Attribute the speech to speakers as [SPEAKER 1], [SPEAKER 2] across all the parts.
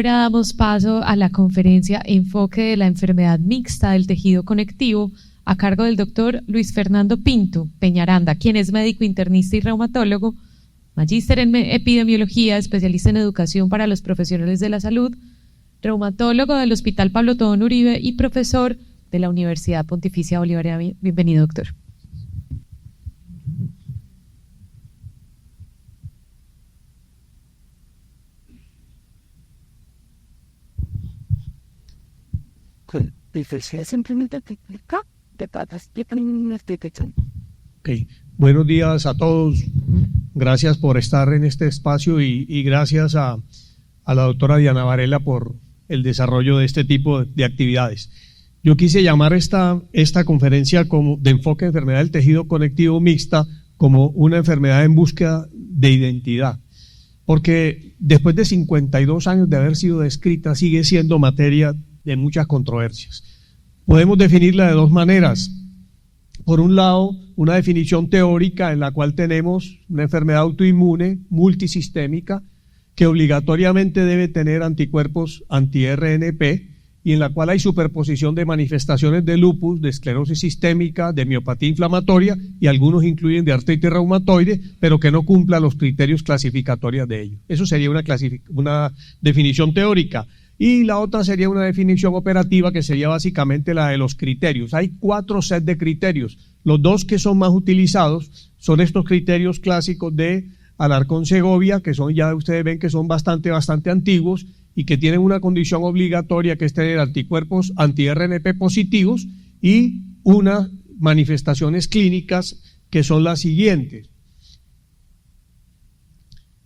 [SPEAKER 1] ahora damos paso a la conferencia Enfoque de la enfermedad mixta del tejido conectivo a cargo del doctor Luis Fernando Pinto Peñaranda, quien es médico internista y reumatólogo, magíster en epidemiología, especialista en educación para los profesionales de la salud, reumatólogo del Hospital Pablo Tobón Uribe y profesor de la Universidad Pontificia Bolivariana. Bienvenido, doctor.
[SPEAKER 2] Okay. Buenos días a todos. Gracias por estar en este espacio y gracias a la doctora Diana Varela por el desarrollo de este tipo de actividades. Yo quise llamar esta conferencia como de enfoque de enfermedad del tejido conectivo mixta como una enfermedad en búsqueda de identidad, porque después de 52 años de haber sido descrita sigue siendo materia de muchas controversias. Podemos definirla de dos maneras. Por un lado, una definición teórica en la cual tenemos una enfermedad autoinmune multisistémica que obligatoriamente debe tener anticuerpos anti-RNP y en la cual hay superposición de manifestaciones de lupus, de esclerosis sistémica, de miopatía inflamatoria y algunos incluyen de artritis reumatoide, pero que no cumpla los criterios clasificatorios de ello. Eso sería una definición teórica. Y la otra sería una definición operativa que sería básicamente la de los criterios. Hay 4 sets de criterios. Los 2 que son más utilizados son estos criterios clásicos de Alarcón-Segovia, que son, ya ustedes ven que son bastante antiguos y que tienen una condición obligatoria que es tener anticuerpos anti-RNP positivos y unas manifestaciones clínicas que son las siguientes.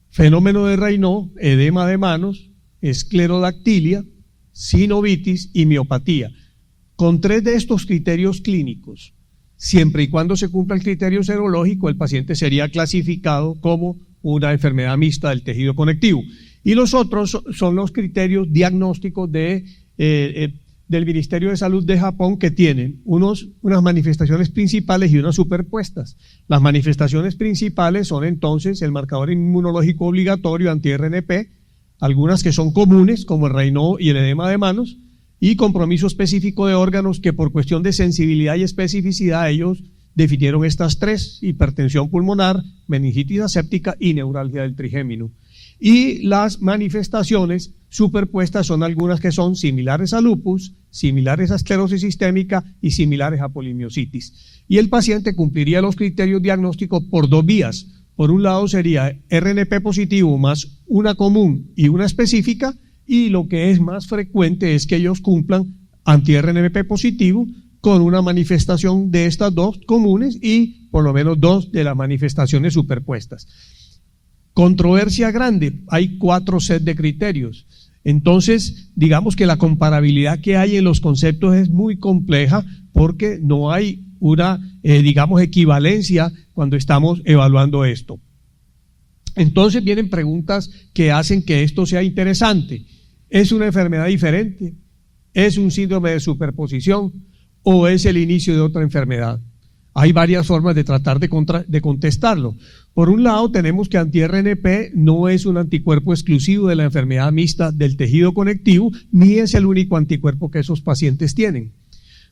[SPEAKER 2] Fenómeno de Raynaud, edema de manos, esclerodactilia, sinovitis y miopatía. Con 3 de estos criterios clínicos, siempre y cuando se cumpla el criterio serológico, el paciente sería clasificado como una enfermedad mixta del tejido conectivo. Y los otros son los criterios diagnósticos del Ministerio de Salud de Japón, que tienen unas manifestaciones principales y unas superpuestas. Las manifestaciones principales son entonces el marcador inmunológico obligatorio anti-RNP, algunas que son comunes, como el Raynaud y el edema de manos, y compromiso específico de órganos que por cuestión de sensibilidad y especificidad ellos definieron estas 3, hipertensión pulmonar, meningitis aséptica y neuralgia del trigémino. Y las manifestaciones superpuestas son algunas que son similares a lupus, similares a esclerosis sistémica y similares a polimiositis. Y el paciente cumpliría los criterios diagnósticos por 2 vías. Por un lado sería RNP positivo más una común y una específica, y lo que es más frecuente es que ellos cumplan anti-RNP positivo con una manifestación de estas 2 comunes y por lo menos 2 de las manifestaciones superpuestas. Controversia grande, hay 4 sets de criterios. Entonces, digamos que la comparabilidad que hay en los conceptos es muy compleja porque no hay una, equivalencia cuando estamos evaluando esto. Entonces vienen preguntas que hacen que esto sea interesante. ¿Es una enfermedad diferente? ¿Es un síndrome de superposición? ¿O es el inicio de otra enfermedad? Hay varias formas de tratar de contestarlo. Por un lado, tenemos que anti-RNP no es un anticuerpo exclusivo de la enfermedad mixta del tejido conectivo, ni es el único anticuerpo que esos pacientes tienen.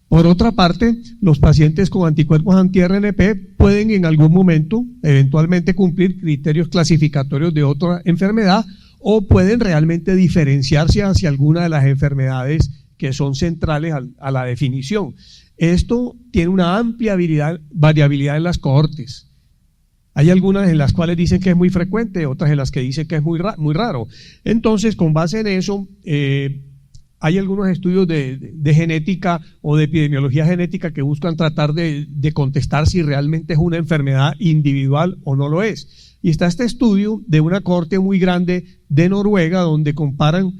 [SPEAKER 2] Por otra parte, los pacientes con anticuerpos anti-RNP pueden en algún momento, eventualmente, cumplir criterios clasificatorios de otra enfermedad o pueden realmente diferenciarse hacia alguna de las enfermedades que son centrales a la definición. Esto tiene una amplia variabilidad en las cohortes. Hay algunas en las cuales dicen que es muy frecuente, otras en las que dicen que es muy raro. Entonces, con base en eso, hay algunos estudios de genética o de epidemiología genética que buscan tratar de contestar si realmente es una enfermedad individual o no lo es. Y está este estudio de una cohorte muy grande de Noruega donde comparan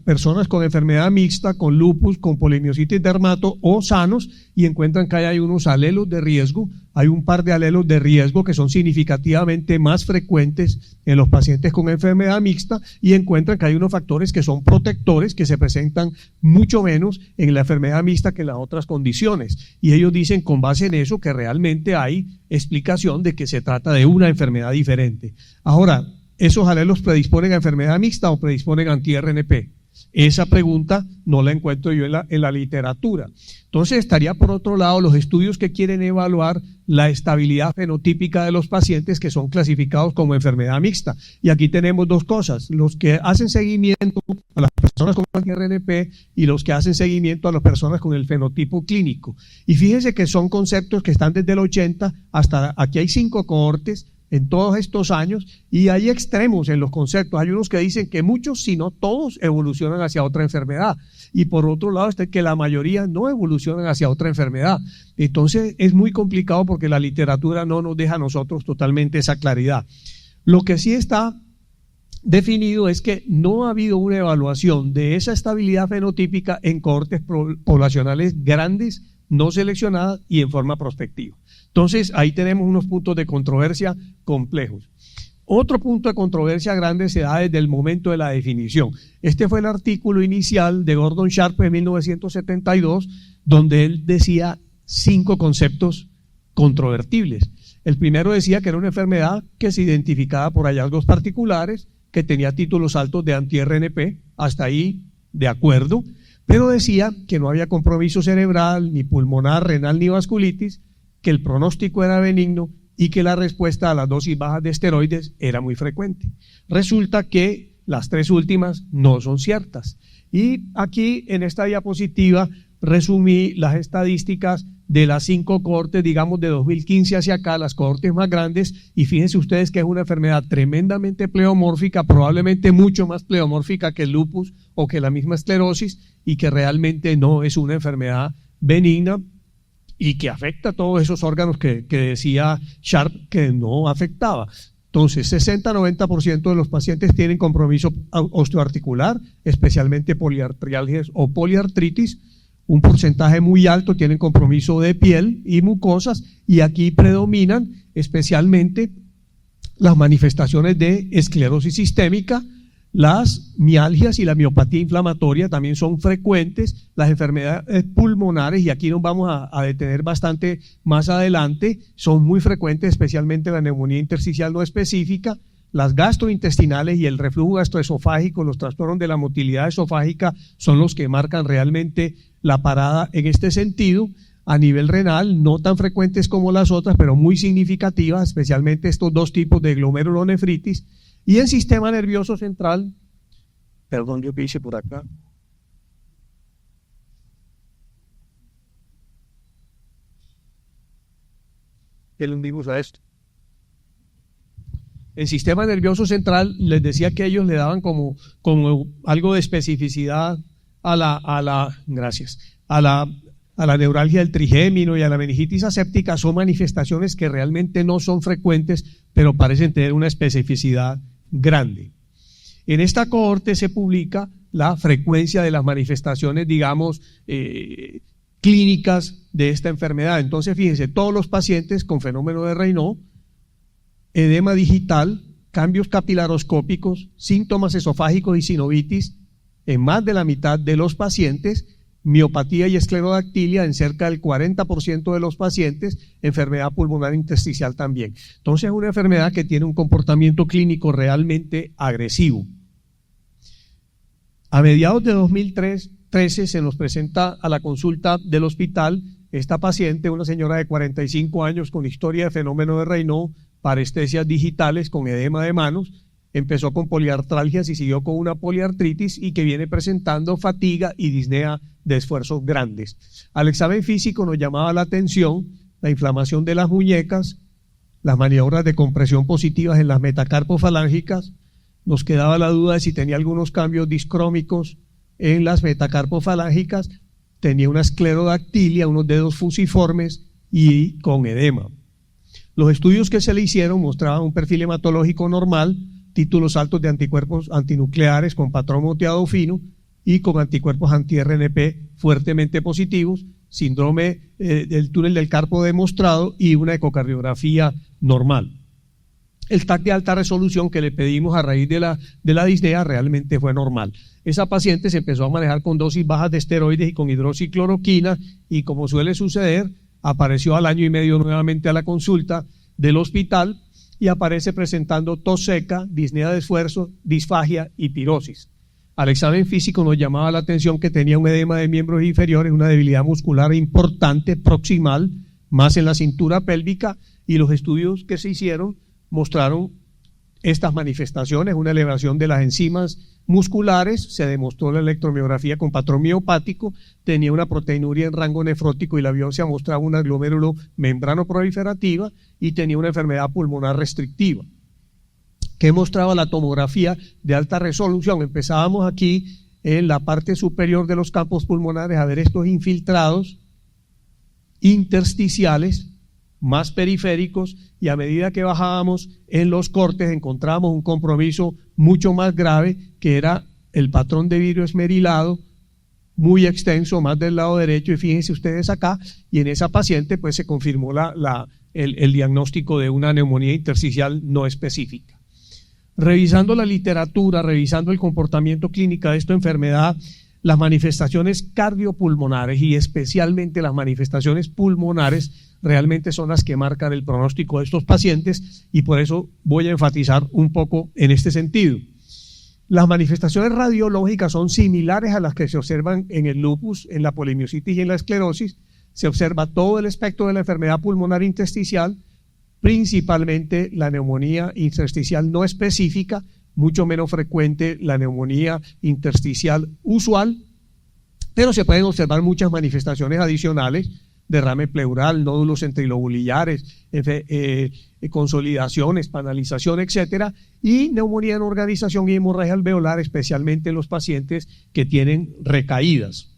[SPEAKER 2] personas con enfermedad mixta, con lupus, con polimiositis dermato o sanos y encuentran que hay unos alelos de riesgo, hay un par de alelos de riesgo que son significativamente más frecuentes en los pacientes con enfermedad mixta y encuentran que hay unos factores que son protectores que se presentan mucho menos en la enfermedad mixta que en las otras condiciones. Y ellos dicen con base en eso que realmente hay explicación de que se trata de una enfermedad diferente. Ahora, ¿esos alelos predisponen a enfermedad mixta o predisponen a anti-RNP? Esa pregunta no la encuentro yo en la literatura. Entonces estaría por otro lado los estudios que quieren evaluar la estabilidad fenotípica de los pacientes que son clasificados como enfermedad mixta. Y aquí tenemos dos cosas, los que hacen seguimiento a las personas con anti-RNP y los que hacen seguimiento a las personas con el fenotipo clínico. Y fíjense que son conceptos que están desde el 80 hasta aquí hay 5 cohortes en todos estos años, y hay extremos en los conceptos. Hay unos que dicen que muchos, si no todos, evolucionan hacia otra enfermedad, y por otro lado está que la mayoría no evolucionan hacia otra enfermedad. Entonces es muy complicado porque la literatura no nos deja a nosotros totalmente esa claridad. Lo que sí está definido es que no ha habido una evaluación de esa estabilidad fenotípica en cohortes poblacionales grandes, no seleccionadas y en forma prospectiva. Entonces, ahí tenemos unos puntos de controversia complejos. Otro punto de controversia grande se da desde el momento de la definición. Este fue el artículo inicial de Gordon Sharp en 1972, donde él decía 5 conceptos controvertibles. El primero decía que era una enfermedad que se identificaba por hallazgos particulares, que tenía títulos altos de anti-RNP, hasta ahí de acuerdo, pero decía que no había compromiso cerebral, ni pulmonar, renal, ni vasculitis, que el pronóstico era benigno y que la respuesta a las dosis bajas de esteroides era muy frecuente. Resulta que las 3 últimas no son ciertas. Y aquí en esta diapositiva resumí las estadísticas de las 5 cohortes, digamos de 2015 hacia acá, las cohortes más grandes, y fíjense ustedes que es una enfermedad tremendamente pleomórfica, probablemente mucho más pleomórfica que el lupus o que la misma esclerosis, y que realmente no es una enfermedad benigna, y que afecta a todos esos órganos que decía Sharp que no afectaba. Entonces, 60-90% de los pacientes tienen compromiso osteoarticular, especialmente poliartrialgias o poliartritis. Un porcentaje muy alto tienen compromiso de piel y mucosas, y aquí predominan especialmente las manifestaciones de esclerosis sistémica. Las mialgias y la miopatía inflamatoria también son frecuentes, las enfermedades pulmonares, y aquí nos vamos a detener bastante más adelante, son muy frecuentes, especialmente la neumonía intersticial no específica, las gastrointestinales y el reflujo gastroesofágico, los trastornos de la motilidad esofágica son los que marcan realmente la parada en este sentido. A nivel renal, no tan frecuentes como las otras, pero muy significativas, especialmente estos 2 tipos de glomerulonefritis. Y el sistema nervioso central, perdón, yo que hice por acá. ¿Qué le hundimos a esto? El sistema nervioso central, les decía que ellos le daban como algo de especificidad a la neuralgia del trigémino y a la meningitis aséptica. Son manifestaciones que realmente no son frecuentes, pero parecen tener una especificidad grande. En esta cohorte se publica la frecuencia de las manifestaciones, digamos, clínicas de esta enfermedad. Entonces, fíjense, todos los pacientes con fenómeno de Raynaud, edema digital, cambios capilaroscópicos, síntomas esofágicos y sinovitis en más de la mitad de los pacientes, miopatía y esclerodactilia en cerca del 40% de los pacientes, enfermedad pulmonar intersticial también. Entonces es una enfermedad que tiene un comportamiento clínico realmente agresivo. A mediados de 2013 se nos presenta a la consulta del hospital esta paciente, una señora de 45 años con historia de fenómeno de Raynaud, parestesias digitales con edema de manos. Empezó con poliartralgias y siguió con una poliartritis, y que viene presentando fatiga y disnea de esfuerzos grandes. Al examen físico nos llamaba la atención la inflamación de las muñecas, las maniobras de compresión positivas en las metacarpofalángicas. Nos quedaba la duda de si tenía algunos cambios discrómicos en las metacarpofalángicas. Tenía una esclerodactilia, unos dedos fusiformes y con edema. Los estudios que se le hicieron mostraban un perfil hematológico normal, títulos altos de anticuerpos antinucleares con patrón moteado fino y con anticuerpos anti-RNP fuertemente positivos, síndrome del túnel del carpo demostrado y una ecocardiografía normal. El TAC de alta resolución que le pedimos a raíz de la disnea realmente fue normal. Esa paciente se empezó a manejar con dosis bajas de esteroides y con hidroxicloroquina, y como suele suceder, apareció al año y medio nuevamente a la consulta del hospital y aparece presentando tos seca, disnea de esfuerzo, disfagia y pirosis. Al examen físico nos llamaba la atención que tenía un edema de miembros inferiores, una debilidad muscular importante, proximal, más en la cintura pélvica, y los estudios que se hicieron mostraron estas manifestaciones, una elevación de las enzimas musculares, se demostró la electromiografía con patrón miopático, tenía una proteinuria en rango nefrótico y la biopsia mostraba una glomérulo membrano proliferativa y tenía una enfermedad pulmonar restrictiva. ¿Qué mostraba la tomografía de alta resolución? Empezábamos aquí en la parte superior de los campos pulmonares a ver estos infiltrados intersticiales más periféricos, y a medida que bajábamos en los cortes encontrábamos un compromiso mucho más grave, que era el patrón de vidrio esmerilado muy extenso, más del lado derecho, y fíjense ustedes acá, y en esa paciente pues se confirmó el diagnóstico de una neumonía intersticial no específica. Revisando la literatura, revisando el comportamiento clínico de esta enfermedad, las manifestaciones cardiopulmonares y especialmente las manifestaciones pulmonares realmente son las que marcan el pronóstico de estos pacientes, y por eso voy a enfatizar un poco en este sentido. Las manifestaciones radiológicas son similares a las que se observan en el lupus, en la polimiositis y en la esclerosis. Se observa todo el espectro de la enfermedad pulmonar intersticial, principalmente la neumonía intersticial no específica, mucho menos frecuente la neumonía intersticial usual, pero se pueden observar muchas manifestaciones adicionales: derrame pleural, nódulos centrilobulillares, consolidación, espanalización, etcétera, y neumonía en organización y hemorragia alveolar, especialmente en los pacientes que tienen recaídas.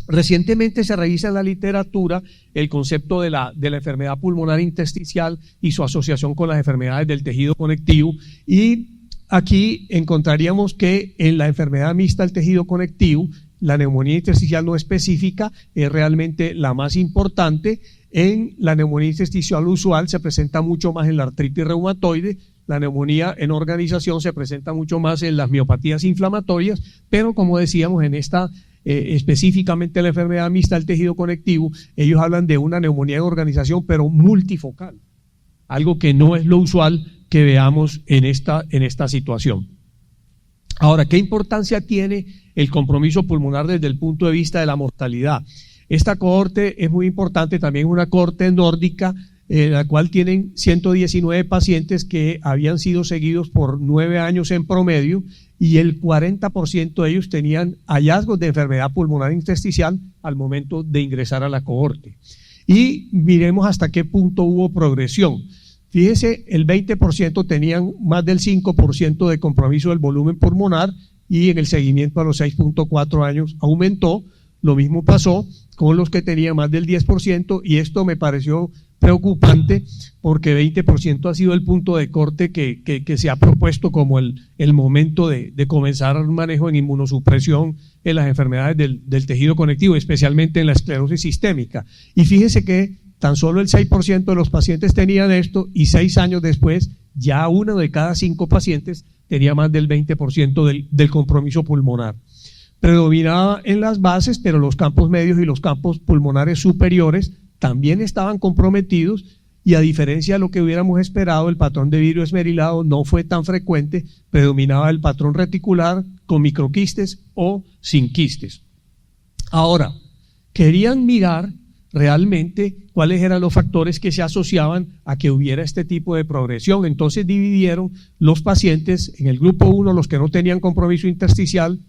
[SPEAKER 2] Recientemente se revisa en la literatura el concepto de la enfermedad pulmonar intersticial y su asociación con las enfermedades del tejido conectivo, y aquí encontraríamos que en la enfermedad mixta del tejido conectivo, la neumonía intersticial no específica es realmente la más importante. En la neumonía intersticial usual se presenta mucho más en la artritis reumatoide, la neumonía en organización se presenta mucho más en las miopatías inflamatorias, pero como decíamos en esta específicamente la enfermedad mixta del tejido conectivo, ellos hablan de una neumonía en organización pero multifocal, algo que no es lo usual que veamos en esta situación. Ahora, ¿qué importancia tiene el compromiso pulmonar desde el punto de vista de la mortalidad? Esta cohorte es muy importante, también una cohorte nórdica, la cual tienen 119 pacientes que habían sido seguidos por 9 años en promedio, y el 40% de ellos tenían hallazgos de enfermedad pulmonar intersticial al momento de ingresar a la cohorte. Y miremos hasta qué punto hubo progresión. Fíjese, el 20% tenían más del 5% de compromiso del volumen pulmonar, y en el seguimiento a los 6.4 años aumentó. Lo mismo pasó con los que tenían más del 10%, y esto me pareció preocupante porque 20% ha sido el punto de corte que se ha propuesto como el momento de comenzar un manejo en inmunosupresión en las enfermedades del tejido conectivo, especialmente en la esclerosis sistémica. Y fíjese que tan solo el 6% de los pacientes tenían esto, y 6 años después ya 1 de cada 5 pacientes tenía más del 20% del compromiso pulmonar. Predominaba en las bases, pero los campos medios y los campos pulmonares superiores también estaban comprometidos, y a diferencia de lo que hubiéramos esperado, el patrón de vidrio esmerilado no fue tan frecuente, predominaba el patrón reticular con microquistes o sin quistes. Ahora, querían mirar realmente cuáles eran los factores que se asociaban a que hubiera este tipo de progresión. Entonces dividieron los pacientes en el grupo 1, los que no tenían compromiso intersticial,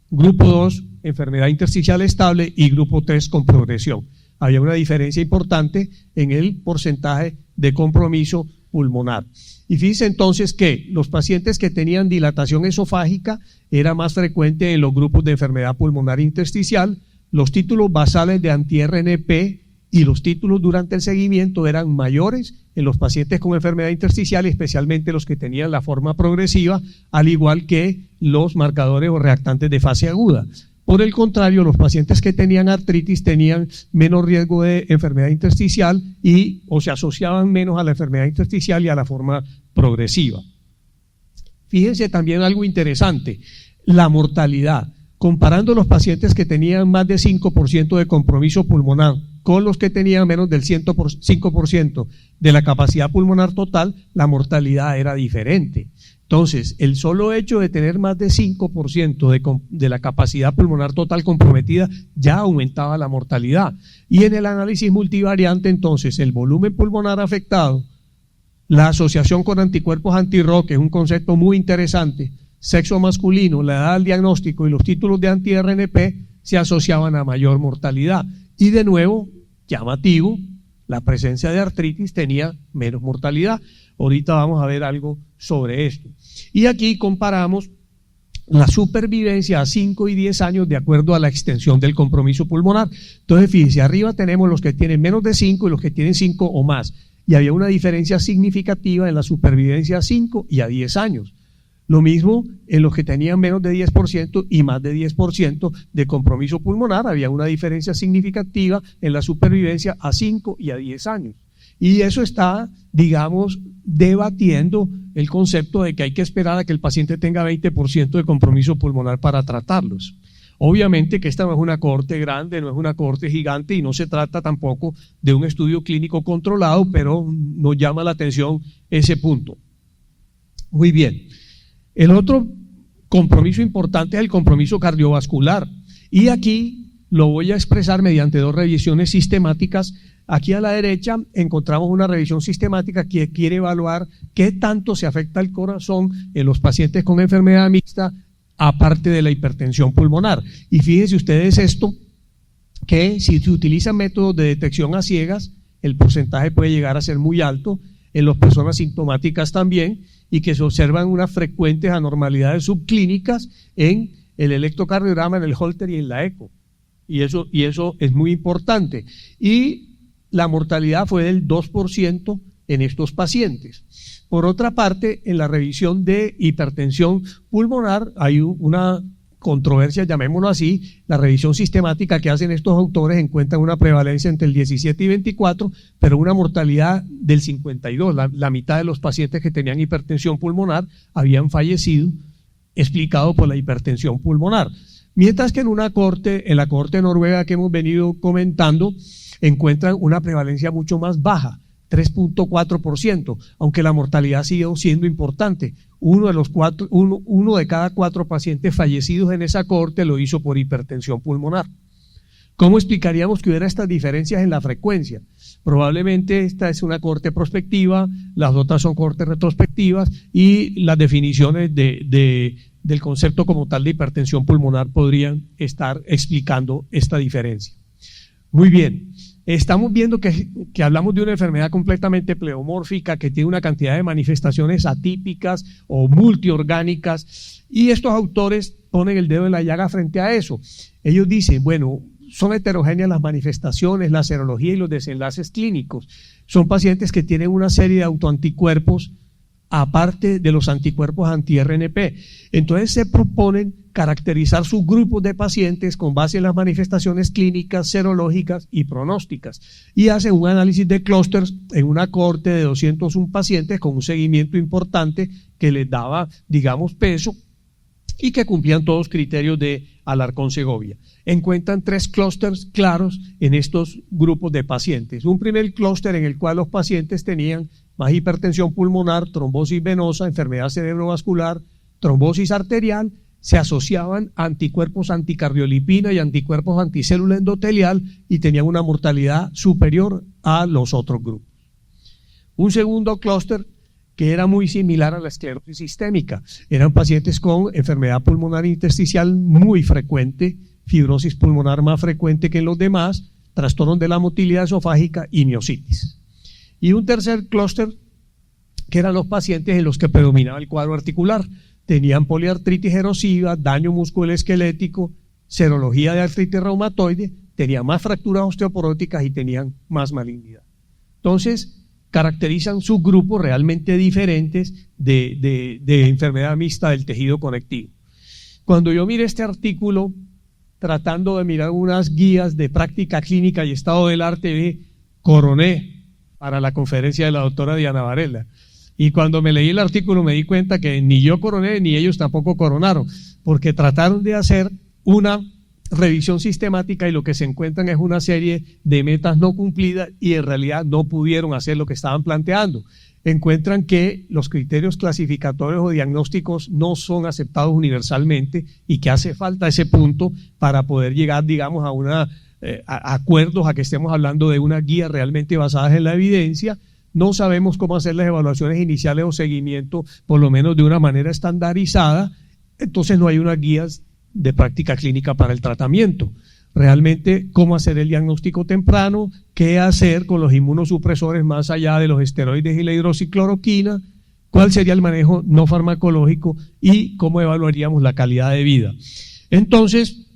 [SPEAKER 2] grupo 2, enfermedad intersticial estable, y grupo 3 con progresión. Había una diferencia importante en el porcentaje de compromiso pulmonar. Y fíjense entonces que los pacientes que tenían dilatación esofágica era más frecuente en los grupos de enfermedad pulmonar intersticial. Los títulos basales de anti-RNP y los títulos durante el seguimiento eran mayores en los pacientes con enfermedad intersticial, especialmente los que tenían la forma progresiva, al igual que los marcadores o reactantes de fase aguda. Por el contrario, los pacientes que tenían artritis tenían menos riesgo de enfermedad intersticial o se asociaban menos a la enfermedad intersticial y a la forma progresiva. Fíjense también algo interesante, la mortalidad. Comparando los pacientes que tenían más de 5% de compromiso pulmonar con los que tenían menos del 5% de la capacidad pulmonar total, la mortalidad era diferente. Entonces, el solo hecho de tener más de 5% de la capacidad pulmonar total comprometida ya aumentaba la mortalidad. Y en el análisis multivariante, entonces, el volumen pulmonar afectado, la asociación con anticuerpos anti-ROC, que es un concepto muy interesante, sexo masculino, la edad del diagnóstico y los títulos de anti-RNP se asociaban a mayor mortalidad. Y de nuevo, llamativo, la presencia de artritis tenía menos mortalidad. Ahorita vamos a ver algo sobre esto. Y aquí comparamos la supervivencia a 5 y 10 años de acuerdo a la extensión del compromiso pulmonar. Entonces, fíjense, arriba tenemos los que tienen menos de 5 y los que tienen 5 o más. Y había una diferencia significativa en la supervivencia a 5 y a 10 años. Lo mismo en los que tenían menos de 10% y más de 10% de compromiso pulmonar, había una diferencia significativa en la supervivencia a 5 y a 10 años. Y eso está, digamos, debatiendo el concepto de que hay que esperar a que el paciente tenga 20% de compromiso pulmonar para tratarlos. Obviamente que esta no es una cohorte grande, no es una cohorte gigante y no se trata tampoco de un estudio clínico controlado, pero nos llama la atención ese punto. Muy bien. El otro compromiso importante es el compromiso cardiovascular. Y aquí lo voy a expresar mediante 2 revisiones sistemáticas. Aquí a la derecha encontramos una revisión sistemática que quiere evaluar qué tanto se afecta el corazón en los pacientes con enfermedad mixta, aparte de la hipertensión pulmonar. Y fíjense ustedes esto, que si se utilizan métodos de detección a ciegas, el porcentaje puede llegar a ser muy alto, en las personas sintomáticas también, y que se observan unas frecuentes anormalidades subclínicas en el electrocardiograma, en el Holter y en la eco. Y eso es muy importante. Y la mortalidad fue del 2% en estos pacientes. Por otra parte, en la revisión de hipertensión pulmonar hay una controversia, llamémoslo así. La revisión sistemática que hacen estos autores encuentran una prevalencia entre el 17 y 24, pero una mortalidad del 52. La mitad de los pacientes que tenían hipertensión pulmonar habían fallecido, explicado por la hipertensión pulmonar. Mientras que en la cohorte noruega que hemos venido comentando, encuentran una prevalencia mucho más baja, 3.4%, aunque la mortalidad sigue siendo importante. Uno de cada 4 pacientes fallecidos en esa cohorte lo hizo por hipertensión pulmonar. ¿Cómo explicaríamos que hubiera estas diferencias en la frecuencia? Probablemente esta es una cohorte prospectiva, las otras son cohortes retrospectivas y las definiciones del concepto como tal de hipertensión pulmonar podrían estar explicando esta diferencia. Muy bien, estamos viendo que hablamos de una enfermedad completamente pleomórfica que tiene una cantidad de manifestaciones atípicas o multiorgánicas y estos autores ponen el dedo en la llaga frente a eso. Ellos dicen, bueno, son heterogéneas las manifestaciones, la serología y los desenlaces clínicos. Son pacientes que tienen una serie de autoanticuerpos aparte de los anticuerpos anti-RNP. Entonces se proponen caracterizar subgrupos de pacientes con base en las manifestaciones clínicas, serológicas y pronósticas. Y hacen un análisis de clústeres en una cohorte de 201 pacientes con un seguimiento importante que les daba, digamos, peso y que cumplían todos criterios de Alarcón-Segovia. Encuentran 3 clústeres claros en estos grupos de pacientes. Un primer clúster en el cual los pacientes tenían más hipertensión pulmonar, trombosis venosa, enfermedad cerebrovascular, trombosis arterial, se asociaban a anticuerpos anticardiolipina y anticuerpos anticélula endotelial y tenían una mortalidad superior a los otros grupos. Un segundo clúster que era muy similar a la esclerosis sistémica. Eran pacientes con enfermedad pulmonar intersticial muy frecuente, fibrosis pulmonar más frecuente que en los demás, trastornos de la motilidad esofágica y miositis. Y un tercer clúster que eran los pacientes en los que predominaba el cuadro articular. Tenían poliartritis erosiva, daño musculoesquelético, serología de artritis reumatoide, tenían más fracturas osteoporóticas y tenían más malignidad. Entonces, caracterizan subgrupos realmente diferentes de enfermedad mixta del tejido conectivo. Cuando yo miré este artículo, tratando de mirar unas guías de práctica clínica y estado del arte, coroné para la conferencia de la doctora Diana Varela. Y cuando me leí el artículo me di cuenta que ni yo coroné ni ellos tampoco coronaron, porque trataron de hacer una revisión sistemática y lo que se encuentran es una serie de metas no cumplidas y en realidad no pudieron hacer lo que estaban planteando. Encuentran que los criterios clasificatorios o diagnósticos no son aceptados universalmente y que hace falta ese punto para poder llegar, digamos, a acuerdos, a que estemos hablando de una guía realmente basada en la evidencia. No sabemos cómo hacer las evaluaciones iniciales o seguimiento, por lo menos de una manera estandarizada, entonces no hay unas guías de práctica clínica para el tratamiento. Realmente, cómo hacer el diagnóstico temprano, qué hacer con los inmunosupresores más allá de los esteroides y la hidroxicloroquina, cuál sería el manejo no farmacológico y cómo evaluaríamos la calidad de vida. Entonces,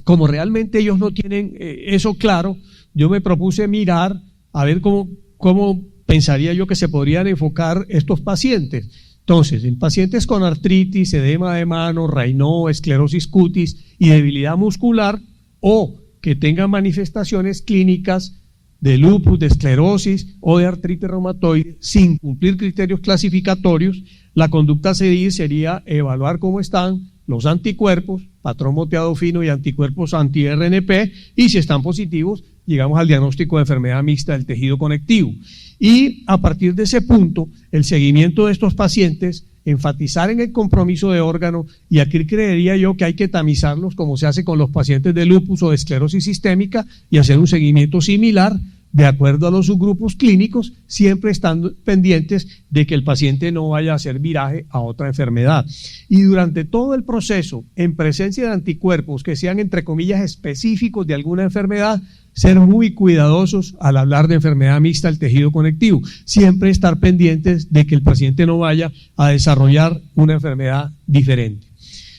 [SPEAKER 2] como realmente ellos no tienen eso claro, yo me propuse mirar a ver cómo pensaría yo que se podrían enfocar estos pacientes. Entonces, en pacientes con artritis, edema de mano, Raynaud, esclerosis cutis y debilidad muscular, o que tengan manifestaciones clínicas de lupus, de esclerosis o de artritis reumatoide sin cumplir criterios clasificatorios, la conducta a seguir sería evaluar cómo están los anticuerpos, patrón moteado fino y anticuerpos anti-RNP, y si están positivos, llegamos al diagnóstico de enfermedad mixta del tejido conectivo. Y a partir de ese punto, el seguimiento de estos pacientes, enfatizar en el compromiso de órgano, y aquí creería yo que hay que tamizarlos como se hace con los pacientes de lupus o de esclerosis sistémica y hacer un seguimiento similar de acuerdo a los subgrupos clínicos, siempre estando pendientes de que el paciente no vaya a hacer viraje a otra enfermedad. Y durante todo el proceso, en presencia de anticuerpos que sean entre comillas específicos de alguna enfermedad, ser muy cuidadosos al hablar de enfermedad mixta del tejido conectivo. Siempre estar pendientes de que el paciente no vaya a desarrollar una enfermedad diferente.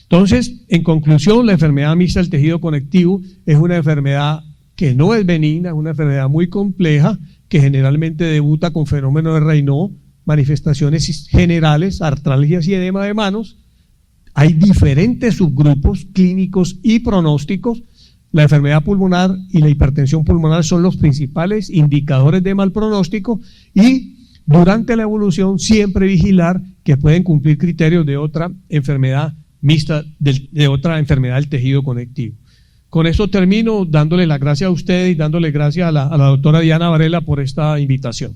[SPEAKER 2] Entonces, en conclusión, la enfermedad mixta del tejido conectivo es una enfermedad que no es benigna, es una enfermedad muy compleja, que generalmente debuta con fenómeno de Raynaud, manifestaciones generales, artralgias y edema de manos. Hay diferentes subgrupos clínicos y pronósticos. La enfermedad pulmonar y la hipertensión pulmonar son los principales indicadores de mal pronóstico, y durante la evolución siempre vigilar que pueden cumplir criterios de otra enfermedad mixta, de otra enfermedad del tejido conectivo. Con esto termino dándole las gracias a ustedes y dándole gracias a la doctora Diana Varela por esta invitación.